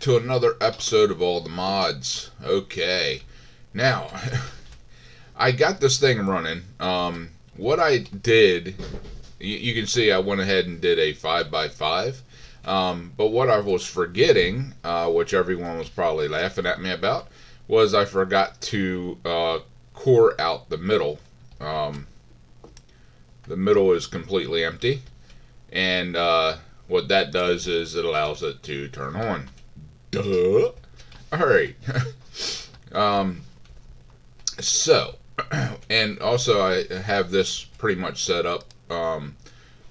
to another episode of All the Mods. Okay, now I got this thing running. What I did, you can see I went ahead and did a 5x5. But what I was forgetting, which everyone was probably laughing at me about, was I forgot to core out the middle. The middle is completely empty, and what that does is it allows it to turn on. Duh. Alright. So, and also I have this pretty much set up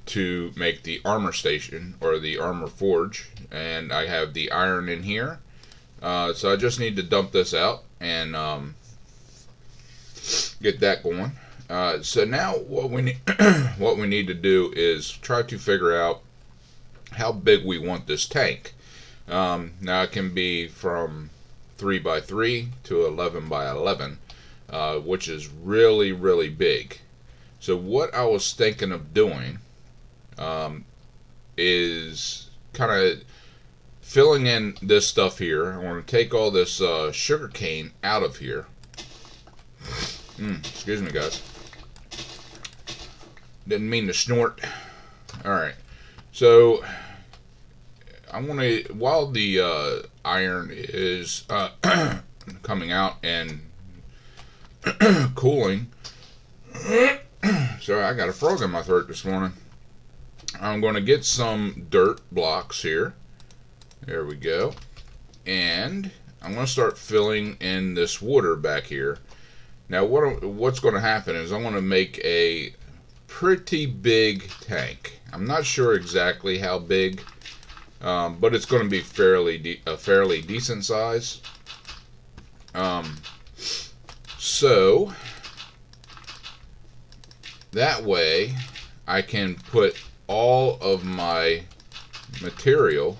to make the armor station, or the armor forge, and I have the iron in here. So I just need to dump this out and get that going. So now what we need, what we need to do is try to figure out how big we want this tank. Now it can be from 3x3 to 11x11, which is really, really big. So what I was thinking of doing is kind of filling in this stuff here. I want to take all this sugar cane out of here. Excuse me, guys. Didn't mean to snort. Alright. So I want to, while the iron is coming out and cooling. Sorry, I got a frog in my throat this morning. I'm going to get some dirt blocks here. There we go. And I'm going to start filling in this water back here. Now what's going to happen is I'm going to make a pretty big tank. I'm not sure exactly how big, but it's going to be a fairly decent size. So that way I can put all of my material,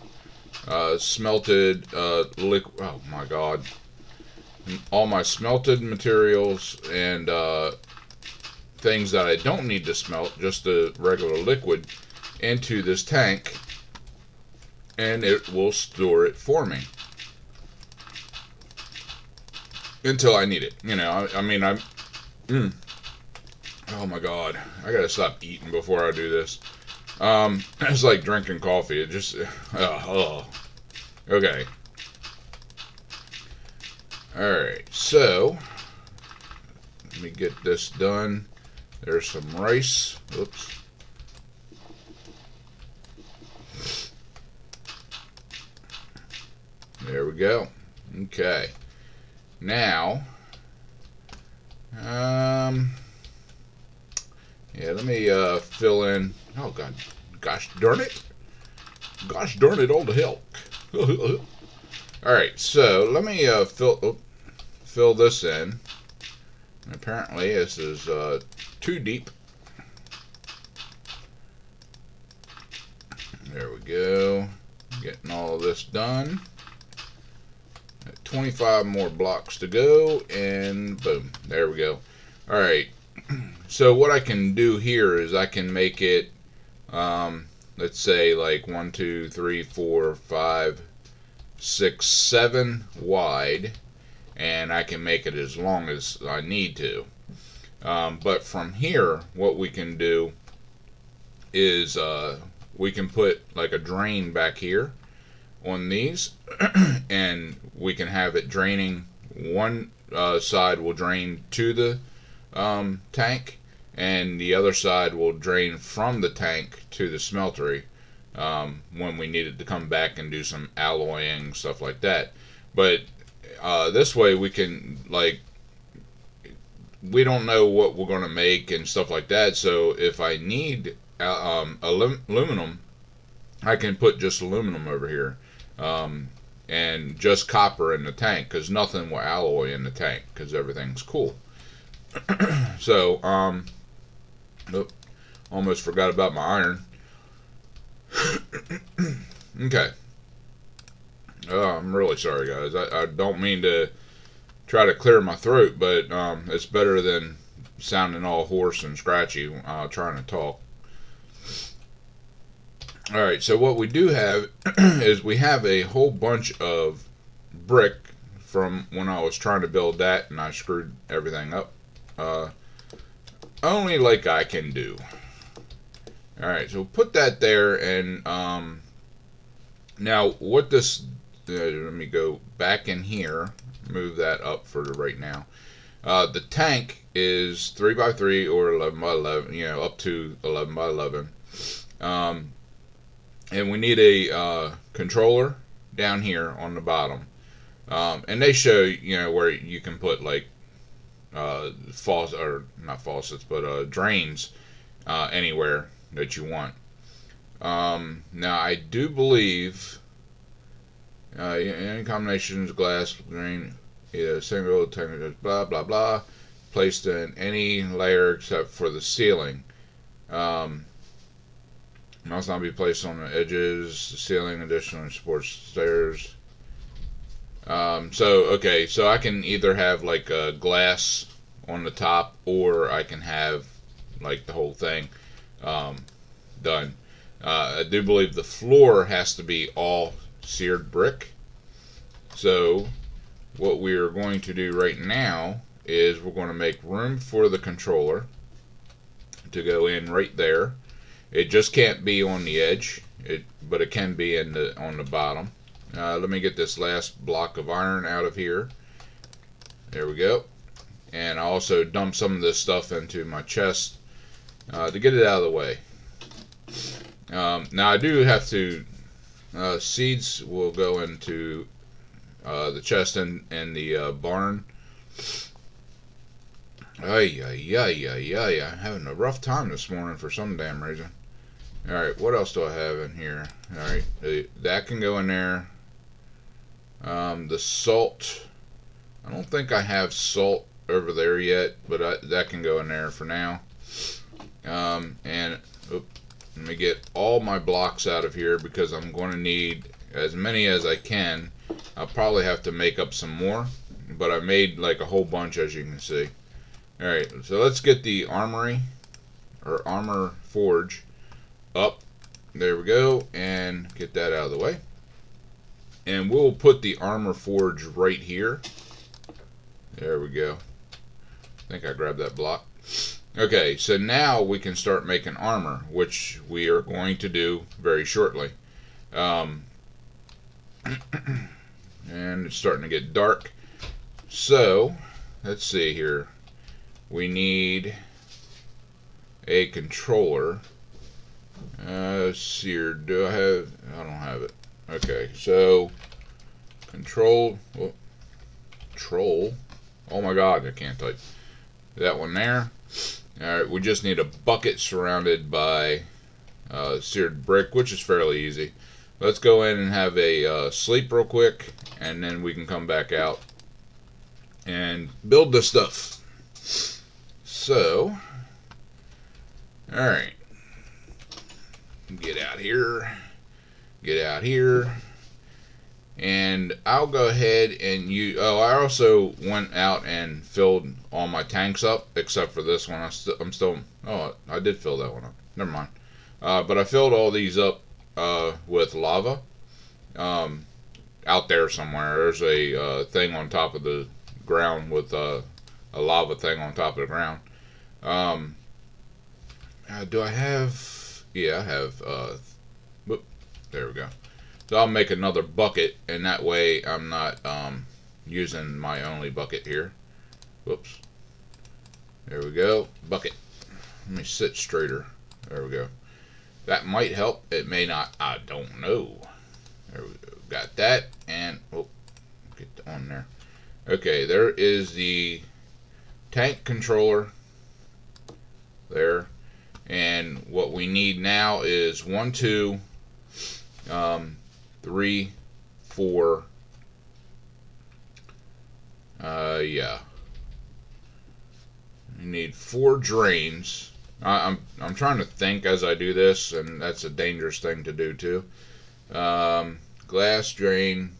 smelted liquid, oh my god, all my smelted materials and things that I don't need to smelt, just the regular liquid, into this tank, and it will store it for me until I need it. You know, I mean, oh my god, I gotta stop eating before I do this. It's like drinking coffee. It just, okay. Alright, so let me get this done. There's some rice. Oops. There we go. Okay. Now, yeah, let me fill in. Oh god, gosh darn it! Gosh darn it, all the hell! All right, so let me fill this in. Apparently, this is too deep. There we go. Getting all of this done. 25 more blocks to go, and boom, there we go. Alright, so what I can do here is I can make it, let's say like 1, 2, 3, 4, 5, 6, 7 wide, and I can make it as long as I need to. But from here, what we can do is we can put like a drain back here on these, and we can have it draining. One side will drain to the tank, and the other side will drain from the tank to the smeltery when we need it to come back and do some alloying, stuff like that. But this way we can, like, we don't know what we're going to make and stuff like that, so if I need aluminum, I can put just aluminum over here, and just copper in the tank, because nothing will alloy in the tank, because everything's cool. So, almost forgot about my iron. Okay. I'm really sorry, guys. I don't mean to try to clear my throat, but it's better than sounding all hoarse and scratchy trying to talk. Alright, so what we do have is we have a whole bunch of brick from when I was trying to build that and I screwed everything up. Only like I can do. Alright, so put that there, and now what this, let me go back in here, move that up for right now. The tank is 3x3 or 11x11, you know, up to 11x11. And we need a controller down here on the bottom. And they show, you know, where you can put like or not faucets, but drains anywhere that you want. Now I do believe any combinations, glass, green, either single, technical, blah blah blah, placed in any layer except for the ceiling. Must not be placed on the edges, the ceiling, additional supports stairs. Okay, so I can either have like a glass on the top, or I can have like the whole thing done. I do believe the floor has to be all seared brick. So what we are going to do right now is we're going to make room for the controller to go in right there. It just can't be on the edge, but it can be on the bottom. Let me get this last block of iron out of here. There we go. And I also dump some of this stuff into my chest to get it out of the way. Now I do have to, seeds will go into the chest and the barn. Ay, I'm having a rough time this morning for some damn reason. Alright, what else do I have in here? Alright, that can go in there. The salt, I don't think I have salt over there yet, but that can go in there for now. And let me get all my blocks out of here because I'm going to need as many as I can. I'll probably have to make up some more, but I made like a whole bunch, as you can see. Alright, so let's get the armory, or armor forge, up. There we go, and get that out of the way. And we'll put the armor forge right here. There we go. I think I grabbed that block. Okay, so now we can start making armor, which we are going to do very shortly. And it's starting to get dark. So, let's see here. We need a controller. Let's see here. Do I have? I don't have it. Okay, so control. Oh my God, I can't type. That one there. Alright, we just need a bucket surrounded by seared brick, which is fairly easy. Let's go in and have a sleep real quick, and then we can come back out and build this stuff. So, alright. Get out here. Get out here. And I'll go ahead and I also went out and filled all my tanks up, except for this one. I'm still, I did fill that one up. Never mind. But I filled all these up with lava. Out there somewhere. There's a thing on top of the ground with a lava thing on top of the ground. Do I have? Yeah, I have. Whoop, there we go. So I'll make another bucket, and that way I'm not using my only bucket here. Whoops. There we go. Bucket. Let me sit straighter. There we go. That might help. It may not. I don't know. There we go. Got that. And, get on there. Okay, there is the tank controller. There. And what we need now is 1, 2, 3, 4. Yeah. You need 4 drains. I'm trying to think as I do this, and that's a dangerous thing to do too. Glass drain.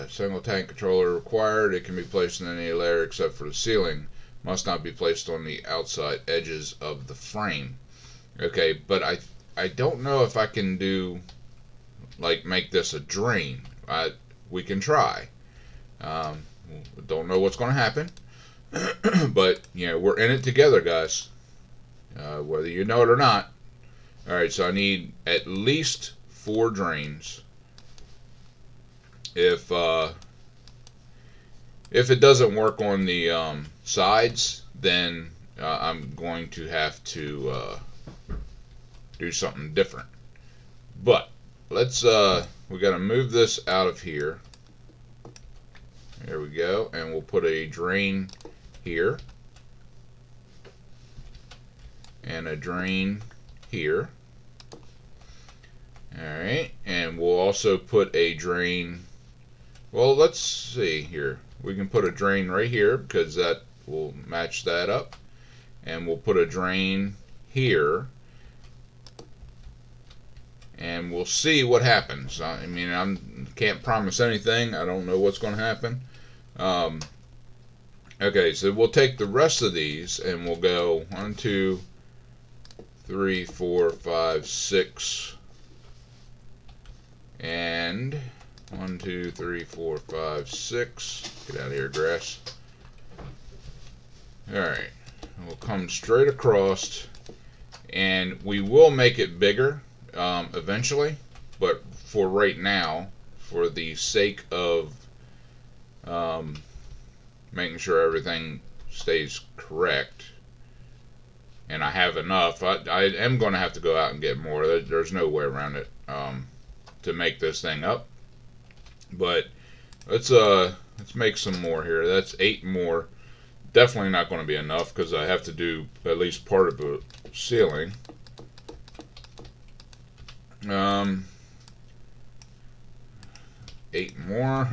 Single tank controller required. It can be placed in any layer except for the ceiling. Must not be placed on the outside edges of the frame. Okay, but I don't know if I can do, like, make this a drain. We can try. Um, don't know what's going to happen, but you know, we're in it together, guys. Whether you know it or not. All right, so I need at least 4 drains. If it doesn't work on the sides, then I'm going to have to do something different. But let's we got to move this out of here. There we go, and we'll put a drain here and a drain here. Alright, and we'll also put a drain, well, let's see here. We can put a drain right here because that will match that up. And we'll put a drain here. And we'll see what happens. I mean, I can't promise anything. I don't know what's going to happen. Okay, so we'll take the rest of these and we'll go 1, 2, 3, 4, 5, 6, and 1, 2, 3, 4, 5, 6. Get out of here, grass. Alright, we'll come straight across, and we will make it bigger eventually, but for right now, for the sake of making sure everything stays correct, and I have enough, I am going to have to go out and get more. There's no way around it to make this thing up. But let's make some more here. That's 8 more. Definitely not going to be enough because I have to do at least part of the ceiling. 8 more.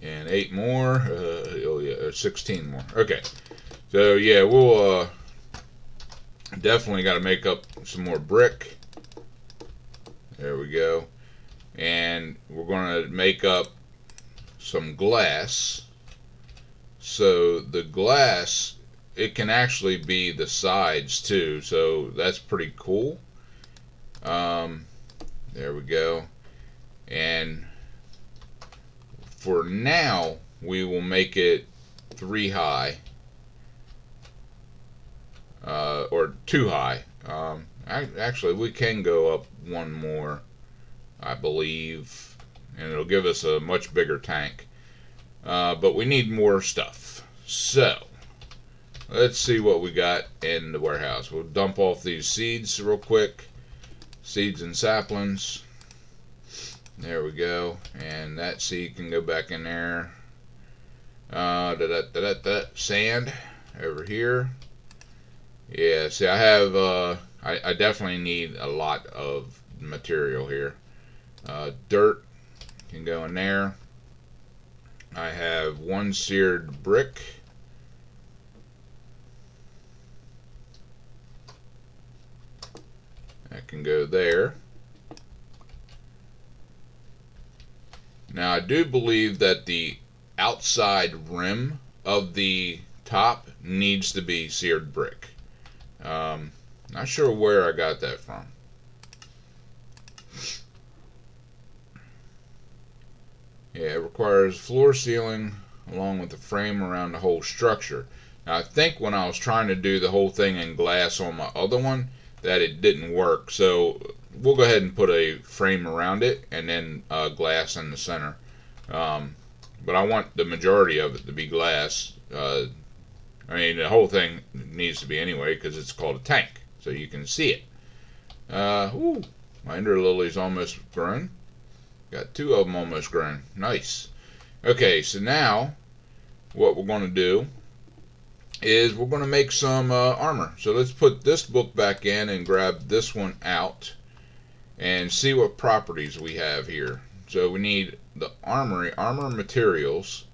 And 8 more. Oh yeah, 16 more. Okay. So yeah, we'll definitely got to make up some more brick. There we go. And we're going to make up some glass. So the glass, it can actually be the sides too. So that's pretty cool. There we go. And for now, we will make it 3 high. Or 2 high. Actually, we can go up 1 more, I believe, and it'll give us a much bigger tank. But we need more stuff. So, let's see what we got in the warehouse. We'll dump off these seeds real quick. Seeds and saplings. There we go. And that seed can go back in there. Sand over here. Yeah, see, I have, I definitely need a lot of material here. Dirt can go in there. I have 1 seared brick. That can go there. Now, I do believe that the outside rim of the top needs to be seared brick. Not sure where I got that from. Yeah, it requires floor ceiling along with the frame around the whole structure. Now, I think when I was trying to do the whole thing in glass on my other one, that it didn't work. So we'll go ahead and put a frame around it and then glass in the center. But I want the majority of it to be glass. I mean, the whole thing needs to be anyway because it's called a tank, so you can see it. Ooh, my ender lily's almost grown. Got 2 of them almost grown. Nice. Okay, so now what we're going to do is we're going to make some armor. So let's put this book back in and grab this one out and see what properties we have here. So we need the armor materials.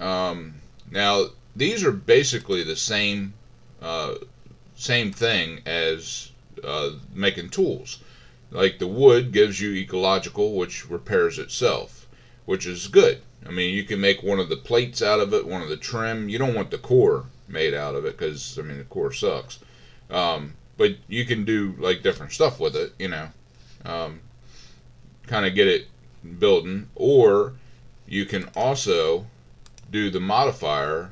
Now these are basically the same thing as making tools. Like the wood gives you ecological, which repairs itself, which is good. I mean, you can make one of the plates out of it, one of the trim. You don't want the core made out of it, because I mean the core sucks. But you can do like different stuff with it, you know, kind of get it building, or you can also do the modifier.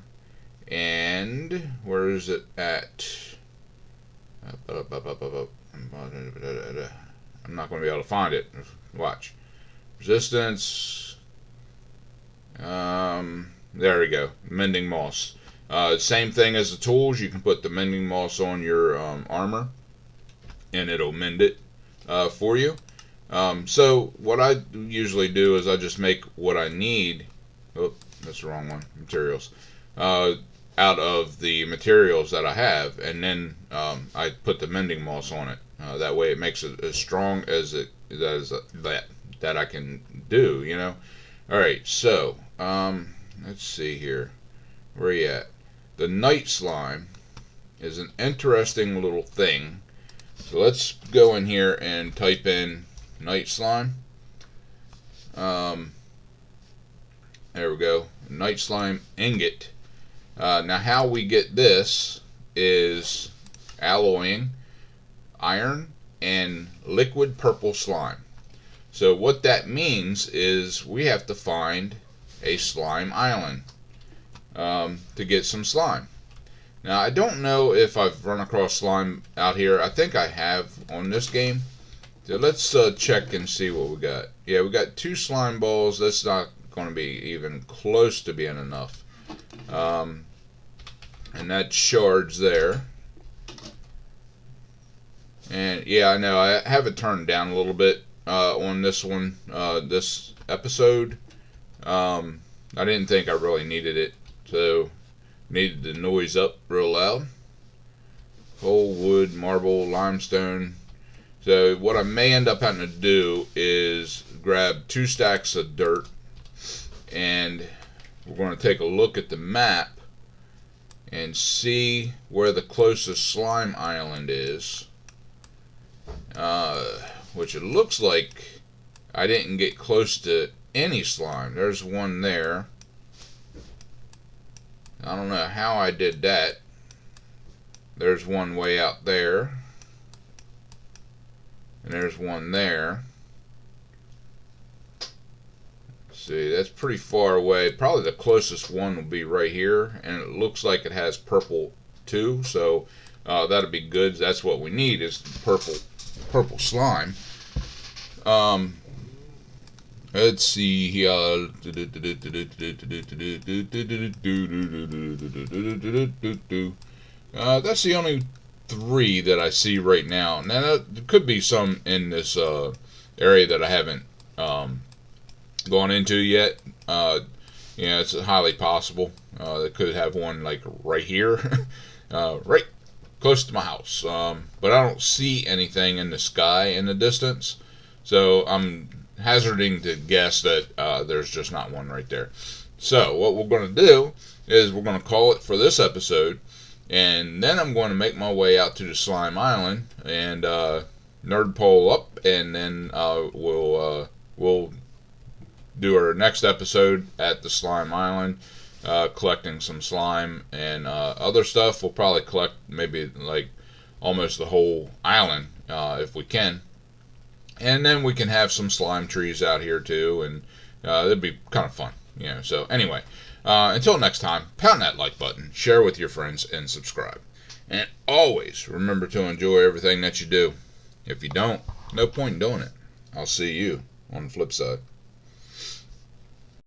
And where is it at? I'm not going to be able to find it. Watch. Resistance. There we go. Mending moss. Same thing as the tools. You can put the mending moss on your armor, and it'll mend it for you. So what I usually do is I just make what I need. Oh, that's the wrong one. Materials. Out of the materials that I have, and then I put the mending moss on it. That way, it makes it as strong as that I can do. You know. All right. So let's see here. Where are you at? The night slime is an interesting little thing. So let's go in here and type in night slime. There we go. Night slime ingot. Now how we get this is alloying iron and liquid purple slime. So what that means is we have to find a slime island to get some slime. Now I don't know if I've run across slime out here. I think I have on this game. So let's check and see what we got. Yeah, we got 2 slime balls. That's not going to be even close to being enough. And that's shards there. And yeah, I know I have it turned down a little bit on this one, this episode. I didn't think I really needed it, so needed the noise up real loud. Coal, wood, marble, limestone. So what I may end up having to do is grab 2 stacks of dirt, and we're going to take a look at the map and see where the closest slime island is, which it looks like I didn't get close to any slime. There's one there. I don't know how I did that. There's one way out there, and there's one there. See, that's pretty far away. Probably the closest one will be right here, and it looks like it has purple too, so that'll be good. That's what we need, is purple slime. Let's see here. That's the only 3 that I see right now. Now there could be some in this area that I haven't gone into yet. Yeah, it's highly possible. They could have one like right here, right close to my house. But I don't see anything in the sky in the distance, so I'm hazarding to guess that there's just not one right there. So what we're going to do is we're going to call it for this episode, and then I'm going to make my way out to the slime island and nerd pole up, and then we'll do our next episode at the slime island, collecting some slime and other stuff. We'll probably collect maybe like almost the whole island if we can, and then we can have some slime trees out here too, and it'd be kind of fun, you know. So anyway, until next time, pound that like button, share with your friends, and subscribe. And always remember to enjoy everything that you do. If you don't, no point in doing it. I'll see you on the flip side.